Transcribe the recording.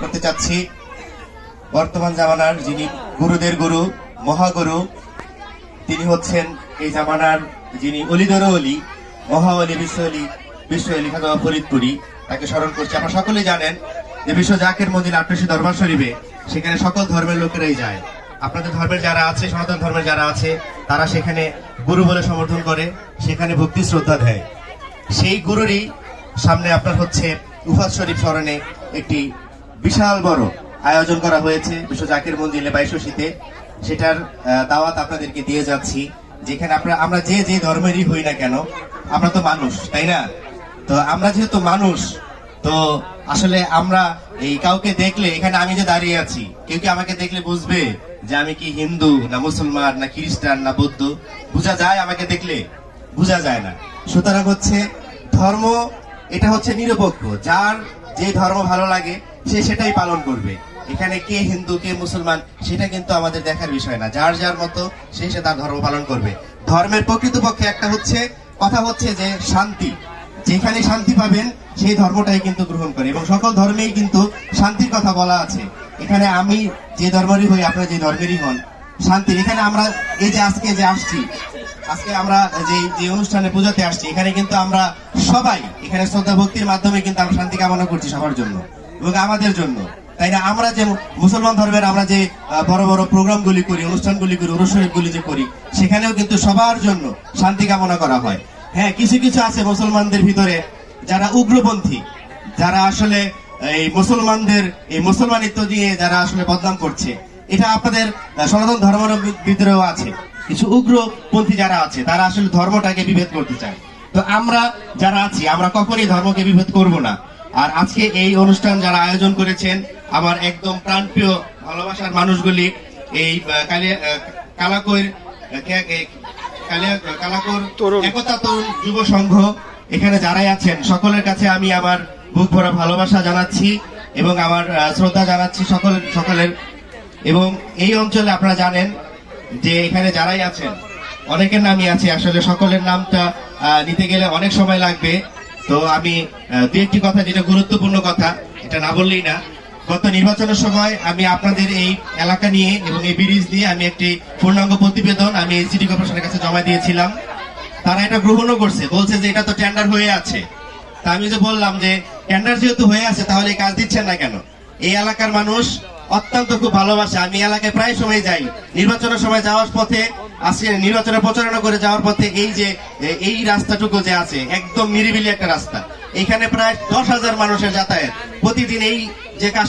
করতে চাচ্ছি বর্তমান জামানার যিনি গুরুদের গুরু, মহাগুরু, তিনি হচ্ছেন এই জামানার যিনি অলিদেরও অলি, মহা অলি, বিশ্ব অলি খাজা ফরিদপুরি। তাকে স্মরণ করছি। আপনারা সকলেই জানেন যে বিশ্ব জাকের মদিনা আট্রাসী দরবার শরীফে সেখানে সকল ধর্মের লোকেরাই যায়। আপনাদের ধর্মের যারা আছে, সনাতন ধর্মের যারা আছে, তারা সেখানে গুরু বলে সমর্থন করে, সেখানে ভক্তি শ্রদ্ধা দেয়। সেই গুরুরই সামনে আপনার হচ্ছে উফাত শরীফ স্মরণে একটি বিশাল বড় আয়োজন করা হয়েছে বিশ্ব জাকির মন্দিরে 22শীতে। সেটার দাওয়াত আপনাদেরকে দিয়ে যাচ্ছি। যেখানে আমরা যে যে ধর্মেরই হই না কেন, আমরা তো মানুষ, তাই না? তো আমরা যেহেতু মানুষ, তো আসলে আমরা এই কাউকে দেখলে, এখানে আমি যে দাঁড়িয়ে আছি, কেউ কি আমাকে দেখলে বুঝবে যে আমি কি হিন্দু না মুসলমান না খ্রিস্টান না বৌদ্ধ? বোঝা যায়? আমাকে দেখলে বোঝা যায় না। সুতরাং হচ্ছে ধর্ম এটা হচ্ছে নিরপেক্ষ। যার যে ধর্ম ভালো লাগে সে সেটাই পালন করবে। এখানে কে হিন্দু কে মুসলমান সেটা কিন্তু আমাদের দেখার বিষয় না। যার যার মতো সে তার ধর্ম পালন করবে। ধর্মের প্রকৃতপক্ষে একটা হচ্ছে কথা হচ্ছে যে শান্তি। যেখানে শান্তি পাবেন সেই ধর্মটাই কিন্তু গ্রহণ করে, এবং সকল ধর্মেই কিন্তু শান্তির কথা বলা আছে। এখানে আমি যে ধর্মেরই হই, আপনারা যে ধর্মেরই হন, শান্তি। এখানে আমরা এই যে আজকে যে আসছি, আজকে আমরা যে অনুষ্ঠানে পূজাতে আসছি, এখানে কিন্তু আমরা সবাই এখানে শ্রদ্ধা ভক্তির মাধ্যমে কিন্তু আমরা শান্তি কামনা করছি সবার জন্য এবং আমাদের জন্য, তাই না? আমরা যে মুসলমান ধর্মের আমরা যে বড় বড় প্রোগ্রামগুলি করি, অনুষ্ঠানগুলি করি, অনুষ্ঠানগুলি যে করি, সেখানেও কিন্তু সবার জন্য শান্তি কামনা করা হয়। হ্যাঁ, কিছু কিছু আছে মুসলমানদের ভিতরে যারা উগ্রপন্থী, যারা আসলে এই মুসলমানদের এই মুসলমানিত্ব দিয়ে যারা আসলে বদনাম করছে। এটা আপনাদের সনাতন ধর্মের ভিতরেও আছে। কিছু উগ্রপন্থী যারা আছে, তারা আসলে ধর্মটাকে বিভেদ করতে চায়। তো আমরা যারা আছি, আমরা কখনই ধর্মকে বিভেদ করব না। আর আজকে এই অনুষ্ঠান যারা আয়োজন করেছেন, আমার একদম প্রাণপ্রিয় ভালোবাসার মানুষগুলি, এই কালাকোর একতা তরুণ যুব সংঘ, এখানে যারাই আছেন সকলের কাছে আমি আমার বুক ভরা ভালোবাসা জানাচ্ছি এবং আমার শ্রদ্ধা জানাচ্ছি সকলের। এবং এই অঞ্চলে আপনারা জানেন যে এখানে যারাই আছেন অনেকের নামই আছে, আসলে সকলের নামটা নিতে গেলে অনেক সময় লাগবে। তো আমি দু একটি কথা, যেটা গুরুত্বপূর্ণ কথা, এটা না বললেই না। গত নির্বাচনের সময় আমি আপনাদের এই এলাকা নিয়ে এবং এই ব্রিজ নিয়ে আমি একটি পূর্ণাঙ্গ প্রতিবেদন আমি সিটি কর্পোরেশনের কাছে জমা দিয়েছিলাম। তারা এটা গ্রহণও করছে, বলছে যে এটা তো টেন্ডার হয়ে আছে। তা আমি যে বললাম যে টেন্ডার যেহেতু হয়ে আছে, তাহলে কাজ দিচ্ছেন না কেন? এই এলাকার মানুষ অত্যন্ত খুব ভালোবাসে। আমি এলাকায় প্রায় সময় যাই, নির্বাচনের সময় যাওয়ার পথে, আজকে নির্বাচনের প্রচারণা করে যাওয়ার পথে এই রাস্তাটুকু যে আছে, একদম নিরিবিলি একটা রাস্তা। এখানে প্রায় 10,000 মানুষের যাতায়াত প্রতিদিন। এই যে কাজ